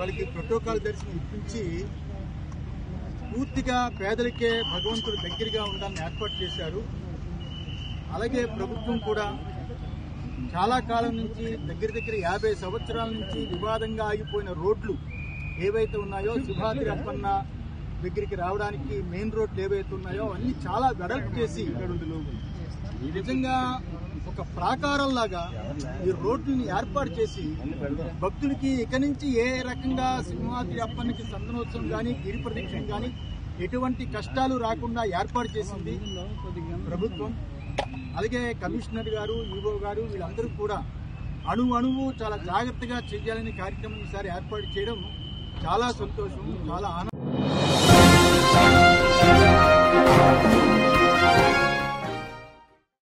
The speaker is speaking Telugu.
వాళ్ళకి ప్రోటోకాల్ దర్శనం ఇప్పించి పూర్తిగా పేదలకే భగవంతుడు దగ్గరగా ఉండాలని ఏర్పాటు చేశారు. అలాగే ప్రభుత్వం కూడా చాలా కాలం నుంచి దగ్గర 50 సంవత్సరాల నుంచి వివాదంగా ఆగిపోయిన రోడ్లు ఏవైతే ఉన్నాయో సింహాద్రి అప్పన్న దగ్గరికి రావడానికి మెయిన్ రోడ్లు ఏవైతే ఉన్నాయో అన్ని చాలా వెడల్పు చేసి నిజంగా ఒక ప్రాకారంలాగా ఈ రోడ్లని ఏర్పాటు చేసి భక్తులకి ఇక నుంచి ఏ రకంగా సింహాద్రి అప్పన్నకి సందనోత్సవం కానీ గిరి ప్రదక్షిణ కానీ ఎటువంటి కష్టాలు రాకుండా ఏర్పాటు చేసింది ప్రభుత్వం. అలాగే కమిషనర్ గారు, ఈవో గారు వీళ్ళందరూ కూడా అణువు చాలా జాగ్రత్తగా చేయాలనే కార్యక్రమం ఈసారి ఏర్పాటు చేయడం చాలా సంతోషం, చాలా ఆనందం.